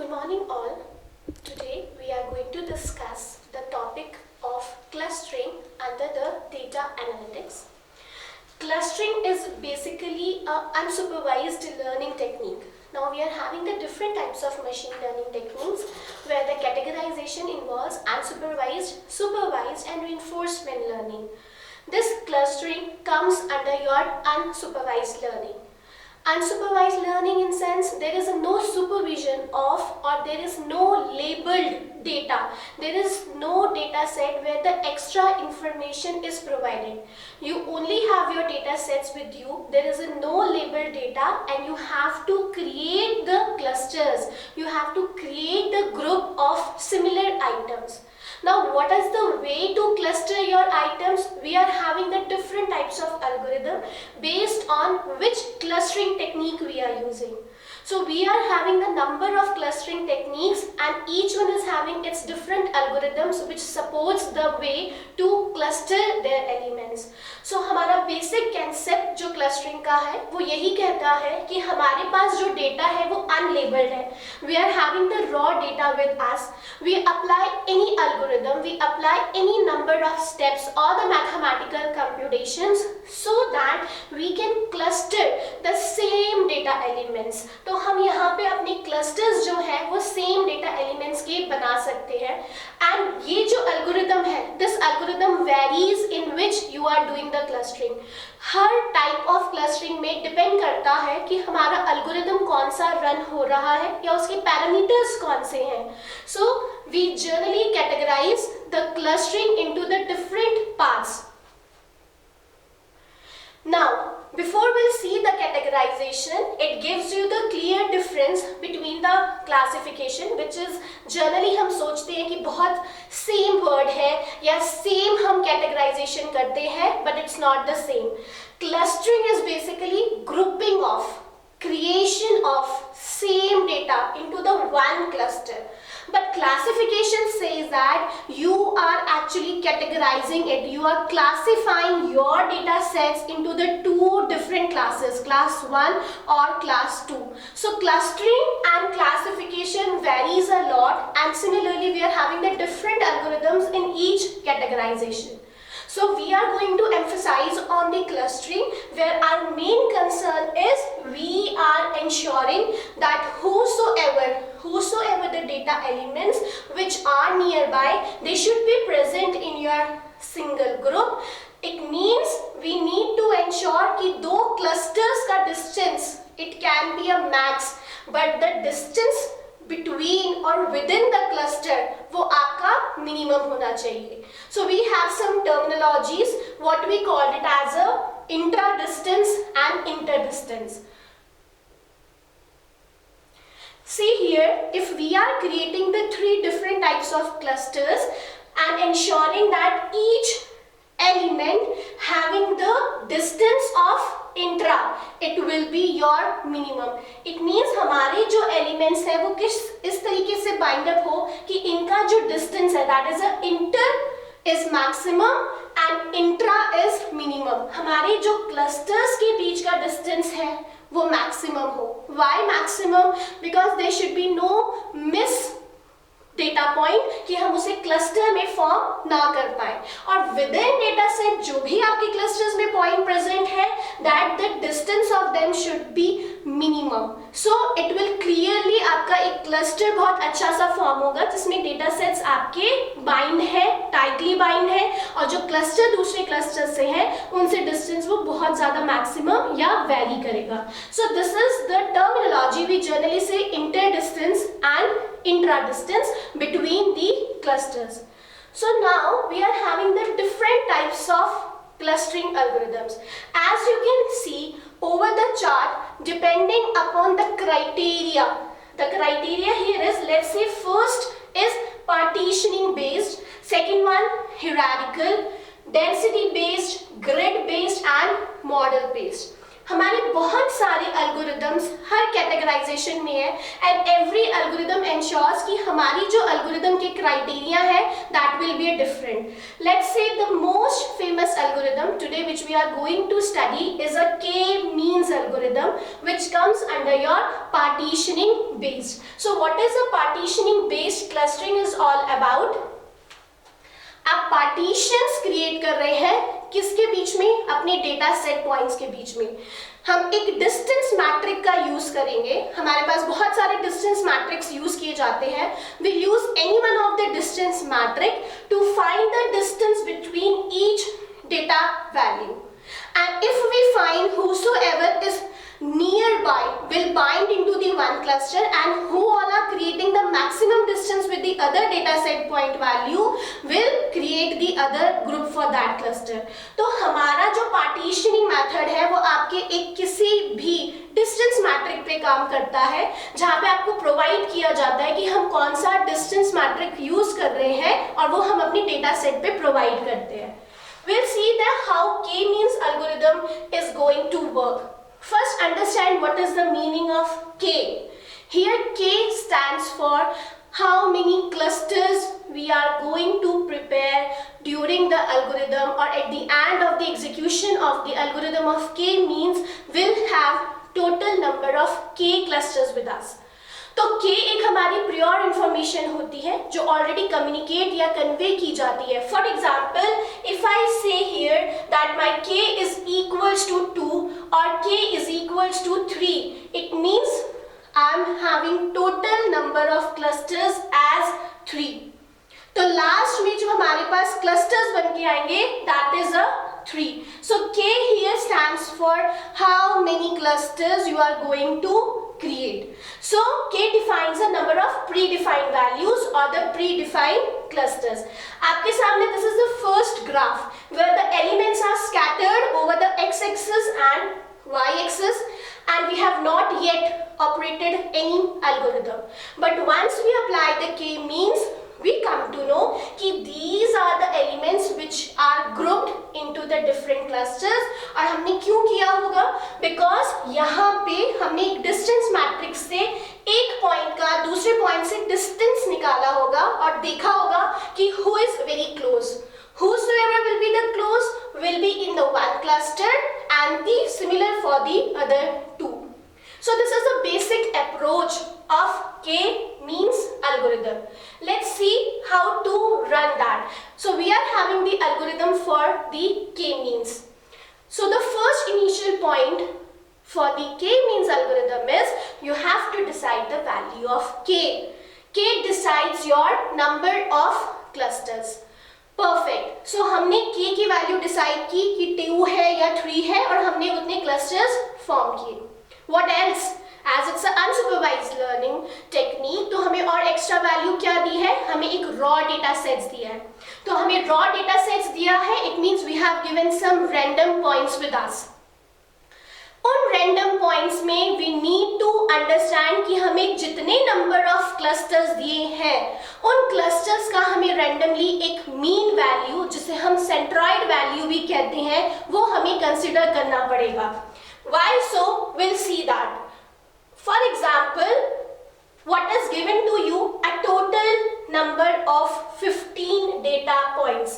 Good morning all. Today we are going to discuss the topic of clustering under the data analytics. Clustering is basically an unsupervised learning technique. Now we are having the different types of machine learning techniques where the categorization involves unsupervised, supervised and reinforcement learning. This clustering comes under your unsupervised learning. Unsupervised learning in sense there is no supervision of or there is no labeled data. There is no data set where the extra information is provided. You only have your data sets with you. There is no labeled data and you have to create the clusters. You have to create the group of similar items. Now what is the way to cluster your items? We are having the different types of algorithm based on which clustering technique we are using. So we are having the number of clustering techniques and each one is having its different algorithms which supports the way to cluster their elements. So हमारा basic concept जो clustering का है वो यही कहता है कि हमारे पास जो data है वो unlabeled है. We are having the raw data with us. We apply any algorithm, we apply any number of steps or the mathematical computations so that we can cluster the same data elements. तो हम यहाँ पे अपनी clusters जो है वो same data elements के बना सकते हैं एंड ये जो एल्गोरिदम है this algorithm varies in which you are doing the clustering. हर टाइप ऑफ क्लस्टरिंग में डिपेंड करता है कि हमारा एल्गोरिदम कौन सा रन हो रहा है या उसके पैरामीटर्स कौन से हैं. So we generally categorise the clustering into the different parts. Now, before we'll see the categorization, it gives you the clear difference between the classification, which is generally हम सोचते हैं कि बहुत same word है या same हम categorization करते हैं, but it's not the same. Clustering is basically grouping of, creation of same data into the one cluster. But classification says that you are actually categorizing it. You are classifying your data sets into the two different classes, class 1 or class 2. So clustering and classification varies a lot, and similarly we are having the different algorithms in each categorization. So we are going to emphasize on the clustering where our main concern is we are ensuring that whosoever the data elements which are nearby, they should be present in your single group. It means we need to ensure कि दो clusters का distance, it can be a max, but the distance between or within the cluster वो आपका minimum होना चाहिए. So we have some terminologies, what we call it as a intra-distance and inter-distance. See here, if we are creating the three different types of clusters and ensuring that each element having the distance of intra, it will be your minimum. It means हमारे जो elements हैं वो इस तरीके से bind up हो कि इनका जो distance है, that is a inter is maximum and intra is minimum. हमारे जो clusters के बीच का distance है वो maximum हो. Why maximum? Because there should be no miss data point कि हम उसे क्लस्टर में फॉर्म ना कर पाए. और विद इन डेटा सेट जो भी आपके क्लस्टर्स में पॉइंट प्रेजेंट है that the distance of them should be minimum. So it will clearly आपका एक क्लस्टर बहुत अच्छा सा फॉर्म होगा जिसमें डेटा सेट्स आपके बाइंड है, टाइटली बाइंड है, और जो क्लस्टर दूसरे क्लस्टर से है उनसे डिस्टेंस वो बहुत ज्यादा मैक्सिमम या वेरी करेगा. So this is the terminology we generally say inter distance and intra-distance between the clusters. So now we are having the different types of clustering algorithms. As you can see over the chart, depending upon the criteria here is, let's say first is partitioning based, second one hierarchical, density based, grid based and model based. हमारे बहुत सारे algorithms हर categorisation में है and every algorithm ensures कि हमारी जो algorithm के criteria है that will be different. Let's say the most famous algorithm today which we are going to study is a k means algorithm which comes under your partitioning based. So what is a partitioning based clustering is all about. आप partitions create कर रहे हैं किसके बीच में, अपने data set points के बीच में. हम एक डिस्टेंस मैट्रिक का यूज करेंगे. हमारे पास बहुत सारे डिस्टेंस मैट्रिक्स यूज किए जाते हैं. We use any one of the distance metric to find the distance between each data value, and if we find whosoever is nearby will bind into the one cluster and who all are creating the maximum distance with the other data set point value will create the other group for that cluster. तो हमारा जो partitioning method है वो आपके एक किसी भी distance metric पे काम करता है, जहाँ पे आपको provide किया जाता है कि हम कौन सा distance metric use कर रहे हैं और वो हम अपनी data set पे provide करते हैं. We'll see that how k-means algorithm is going to work. First, understand what is the meaning of k. Here, k stands for how many clusters we are going to prepare during the algorithm or at the end of the execution of the algorithm of k means will have total number of k clusters with us. तो k एक हमारी pure information होती है जो already communicate या convey की जाती है. For example, if I say here that my k is equals to 2 और k is equals to 3, it means I am having total number of clusters as 3. तो last में जो हमारे पास क्लस्टर्स बन के आएंगे that is a 3. So k here stands for how many clusters you are going to create. So k defines a number of predefined values or the predefined clusters. आपके सामने this is the first graph where the elements are scattered over the x-axis and y-axis, and we have not yet operated any algorithm. But once we apply the k-means, we come to know कि these are the elements which are grouped into the different clusters. और हमने क्यों किया होगा? Because यहाँ पे हमने एक distance matrix से एक पॉइंट का दूसरे पॉइंट से डिस्टेंस निकाला होगा और देखा होगा कि who is very close. Whosoever will be the close will be in the one cluster and the similar for the other two. So this is the basic approach of k-means algorithm. Let's see how to run that. So we are having the algorithm for the k-means. So the first initial point for the k-means algorithm is you have to decide the value of k. K decides your number of clusters. Perfect. So हमने k की value decide की कि 2 है या 3 है और हमने उतने क्लस्टर्स फॉर्म किए. What else? As it's an unsupervised learning technique, तो हमें और एक्स्ट्रा वैल्यू क्या दी है? हमें एक रॉ डेटा सेट्स दिया है. तो हमें रॉ डेटा सेट्स दिया है, it means we have given some random points with us. उन रैंडम पॉइंट्स में वी नीड टू अंडरस्टैंड कि हमें जितने नंबर ऑफ क्लस्टर्स दिए हैं उन क्लस्टर्स का हमें रैंडमली एक मीन वैल्यू, जिसे हम सेंट्रॉइड वैल्यू भी कहते हैं, वो हमें कंसिडर करना पड़ेगा. Why so? We'll see that. For example, what is given to you? A total number of 15 data points,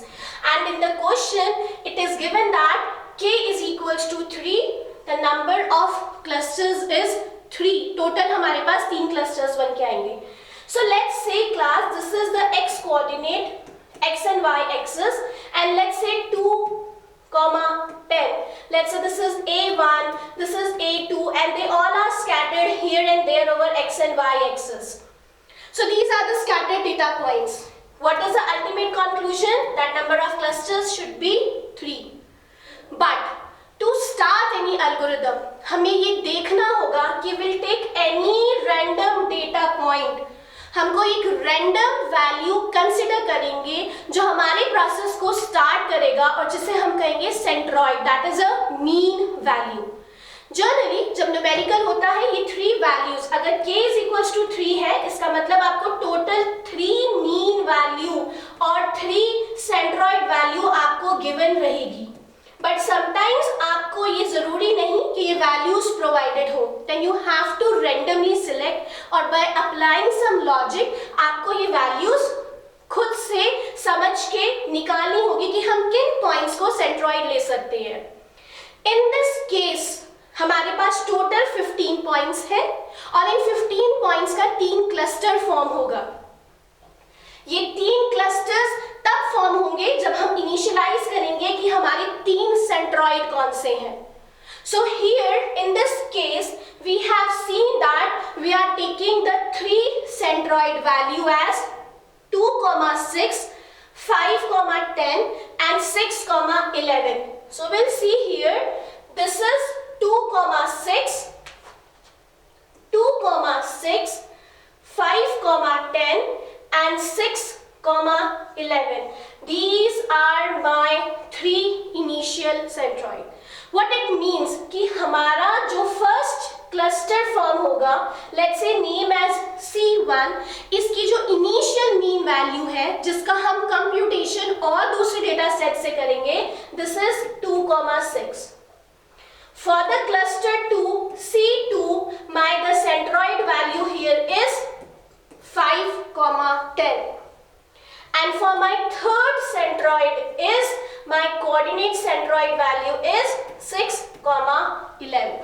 and in the question it is given that k is equals to 3. The number of clusters is 3. Total हमारे पास 3 clusters बन के आएंगे. So let's say class, this is the x coordinate, x and y axis, and let's say 2, 10. Let's say this is A1, this is A2, and they all are scattered here and there over x and y axis. So these are the scattered data points. What is the ultimate conclusion? That number of clusters should be 3. But to start any algorithm, हमें ये देखना होगा कि we'll take any random data point. हमको एक random value consider करेंगे जो हमारे प्रोसेस को स्टार्ट करेगा और जिसे हम कहेंगे centroid, that is a mean value. Generally जब न्यूमेरिकल होता है ये 3 वैल्यूज, अगर k इज इक्वल्स टू 3 है इसका मतलब आपको टोटल 3 मीन वैल्यू और 3 सेंट्रॉइड वैल्यू आपको गिवन रहेगी. बट समटाइम्स आपको ये जरूरी नहीं कि ये वैल्यूज प्रोवाइडेड हो, then you have to randomly select और बाय अप्लाइंग सम लॉजिक आपको ये वैल्यूज खुद से समझ के निकालनी होगी कि हम किन पॉइंट्स को सेंट्रॉइड ले सकते हैं। इन दिस केस हमारे पास टोटल 15 पॉइंट्स है और इन 15 पॉइंट्स का 3 क्लस्टर फॉर्म होगा। ये 3 क्लस्टर्स तब फॉर्म होंगे जब हम इनिशियलाइज करेंगे कि हमारे 3 सेंट्रॉइड कौन से हैं। So here in this case we have seen that we are taking the 3 centroid value as 2, 6, 5, 10 and 6, 11. So we'll see here this is 2, 6, 2, 6, 5, 10 and 6, 11. These are my 3 initial centroid. What it means कि हमारा जो first cluster form होगा, let's say name as C1, इसकी जो initial mean value है जिसका हम computation और दूसरे डेटा सेट से करेंगे, this is 2, 6. For the cluster 2 C2, the centroid value here is 5, 10. And for my third centroid is my coordinate centroid value is 6, 11.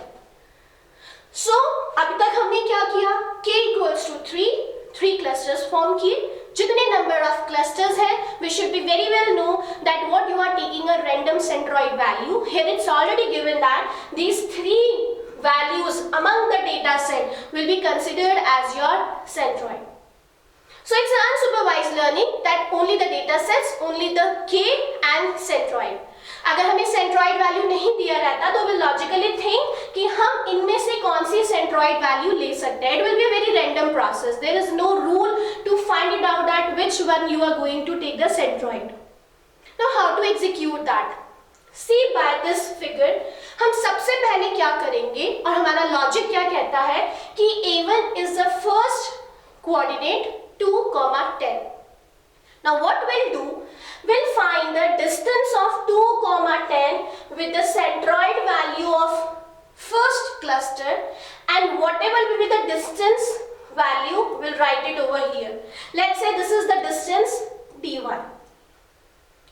So अभी तक हमने क्या किया? K equals to 3 clusters form किए. जितने number of clusters है, we should be very well know that what you are taking a random centroid value. Here it's already given that these 3 values among the data set will be considered as your centroid. So it's an unsupervised learning that only the data sets, only the K and centroid. अगर हमें centroid value नहीं दिया रहता तो we'll logically think कि हम इनमें से कौन सी centroid value ले सकते हैं. It will be a very random process. There is no rule to find it out that which one you are going to take the centroid. Now how to execute that? See by this figure, हम सबसे पहले क्या करेंगे और हमारा logic क्या कहता है कि A1 is the first coordinate 2, 10. Now what we'll do, we'll find the distance of 2, 10 with the centroid value of first cluster, and whatever will be the distance value, we'll write it over here. Let's say this is the distance D1.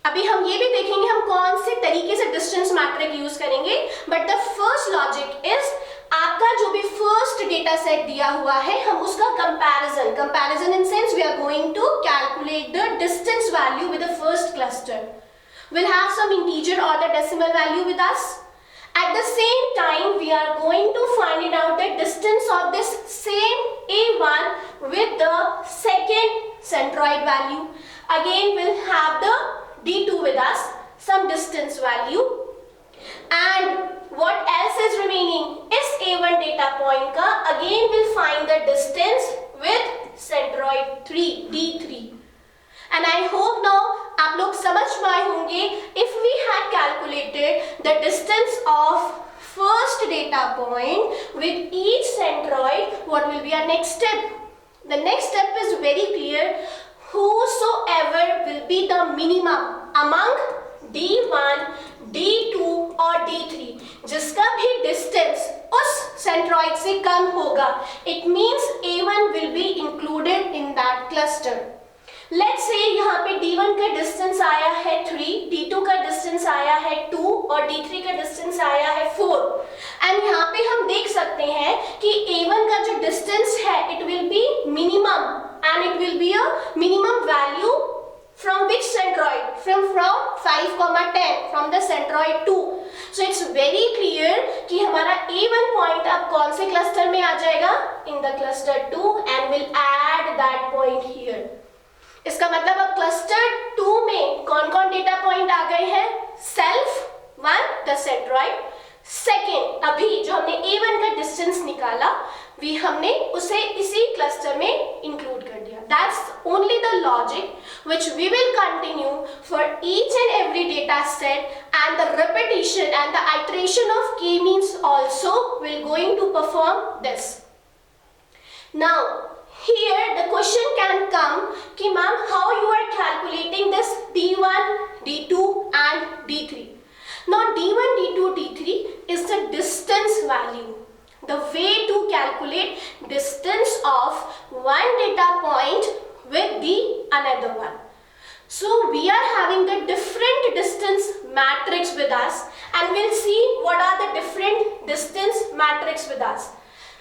अभी हम ये भी देखेंगे हम कौन से तरीके से डिस्टेंस मैट्रिक यूज करेंगे, but the first logic is आपका जो भी फर्स्ट डेटा सेट दिया हुआ है हम उसका comparison in sense we are going to calculate the distance value with the first cluster. Will have some integer और the decimal value with us. At the same time we are going to find it out the distance of this same A1 with the second centroid value. Again we'll have the D2 with us, some distance value, and what else is remaining is A1 data point ka. Again we'll find the distance with centroid 3 D3. And I hope now आप लोग समझ पाए होंगे if we had calculated the distance of first data point with each centroid, what will be our next step? The next step is very clear. Whosoever will be the minimum among D1, D2 और D3, जिसका भी distance उस centroid से कम होगा, it means A1 will be included in that cluster. Let's say यहाँ पे D1 का distance आया है 3, D2 का distance आया है 2 और D3 का distance आया है 4. And यहाँ पे हम देख सकते हैं कि A1 का जो distance है it will be minimum and it will be a minimum value from which centroid? From 5, 10 from the centroid 2. So it's very clear कि हमारा A1 point अब कौन से cluster में आ जाएगा? In the cluster 2 and we'll add that point here. इसका मतलब अब क्लस्टर 2 में कौन कौन डेटा पॉइंट आ गए हैं? सेल्फ 1 द सेंट्रॉइड, सेकेंड अभी जो हमने A1 का डिस्टेंस निकाला भी हमने उसे इसी क्लस्टर में इंक्लूड कर दिया. That's only the logic which we will continue for each and every data set and the repetition and the iteration of k means also will going to perform this. Now here the question can come कि ma'am how you are calculating this D1, D2 and D3. Now D1, D2, D3 is the distance value. The way to calculate distance of one data point with the another one. So we are having the different distance matrix with us, and we'll see what are the different distance matrix with us.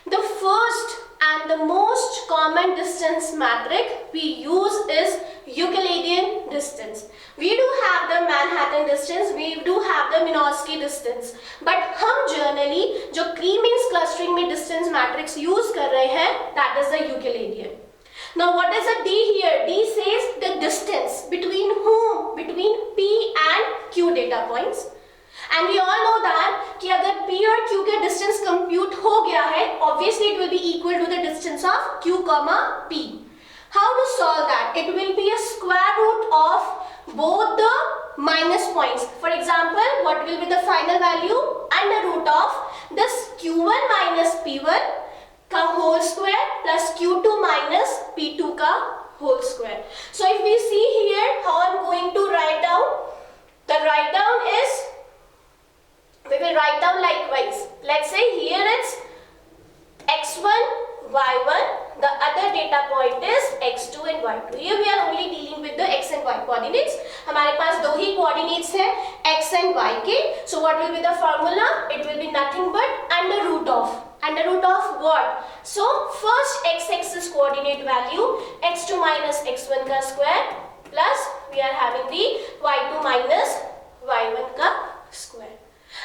The first and the most common distance matrix we use is Euclidean distance. We do have the Manhattan distance, we do have the Minkowski distance, but हम generally जो K-means clustering में distance matrix use कर रहे हैं, that is the Euclidean. Now what is a D here? D says the distance between whom? Between P and Q data points. And we all know that कि अगर P और Q के distance compute हो गया है, obviously it will be equal to the distance of Q comma P. How to solve that? It will be a square root of both the minus points. For example, what will be the final value? Under root of this Q1 minus P1 का whole square plus Q2 minus P2 का whole square. So if we see here how I'm going to write down, the write down is, we will write down likewise. Let's say here it's x1, y1, the other data point is x2 and y2. Here we are only dealing with the x and y coordinates. हमारे पास दो ही coordinates हैं, x and y के. So what will be the formula? It will be nothing but under root of. Under root of what? So first x-axis coordinate value x2 minus x1 का square plus we are having the y2 minus y1 का square.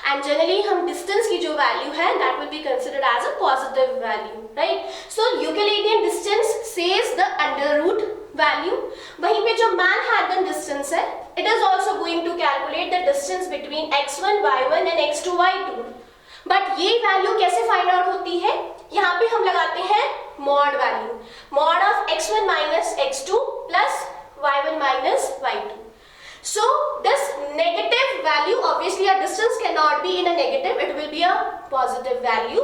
And generally हम distance की जो value है that will be considered as a positive value, right? So Euclidean distance says the under root value. वहीं पे जो Manhattan distance है, it is also going to calculate the distance between x1, y1 and x2, y2. But ये value कैसे find out होती है? यहाँ पे हम लगाते हैं mod value. Mod of x1 minus x2 plus y1 minus y2. So this negative value, obviously our distance cannot be in a negative, it will be a positive value.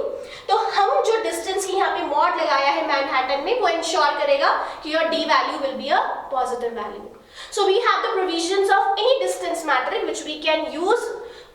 तो हम जो distance की यहाँ पे mod लगाया है Manhattan में, वो ensure करेगा कि your D value will be a positive value. So we have the provisions of any distance matrix which we can use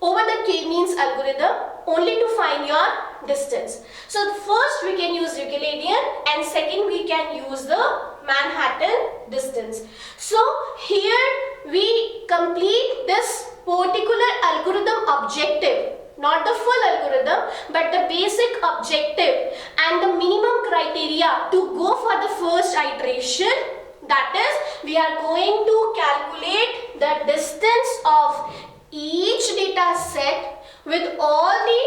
over the K-means algorithm only to find your distance. So first we can use Euclidean and second we can use the Manhattan distance. So here we complete this particular algorithm objective, not the full algorithm but the basic objective and the minimum criteria to go for the first iteration. That is, we are going to calculate the distance of each data set with all the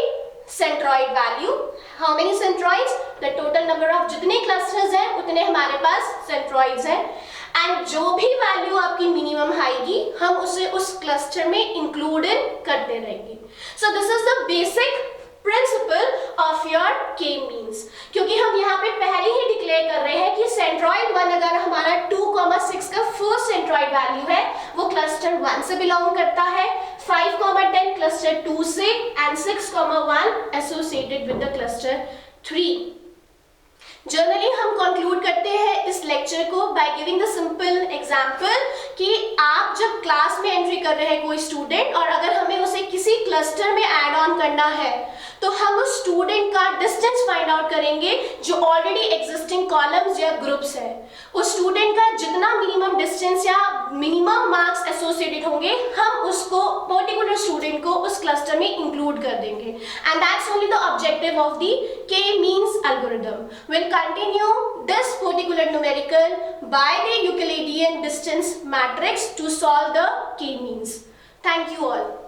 centroid value. How many centroids? The total number of जितने clusters हैं उतने हमारे पास centroids हैं. And जो भी value आपकी minimum आएगी हम उसे उस cluster में include करते रहेंगे. So this is the basic principle of your K-means. क्योंकि हम यहाँ पे पहले ही डिक्लेयर कर रहे हैं कि centroid 1 अगर हमारा 2,6 का first centroid value है वो cluster 1 से belong करता है, 5,10 cluster 2 से and 6,1 associated with the cluster 3. Generally हम कंक्लूड करते हैं इस लेक्चर को by giving the simple example कि आप जब क्लास में एंट्री कर रहे हैं कोई स्टूडेंट और अगर हमें उसे किसी क्लस्टर में ऐड ऑन करना है तो हम उस स्टूडेंट का डिस्टेंस फाइंड आउट करेंगे जो ऑलरेडी एग्जिस्टिंग कॉलम्स या ग्रुप्स है. उस स्टूडेंट का जितना मिनिमम डिस्टेंस या मिनिमम मार्क्स एसोसिएटेड होंगे हम उसको पर्टिकुलर स्टूडेंट को उस क्लस्टर में इंक्लूड कर देंगे. And that's only the objective of the K-means algorithm. We'll continue this particular numerical by the Euclidean distance matrix to solve the K-means. Thank you all.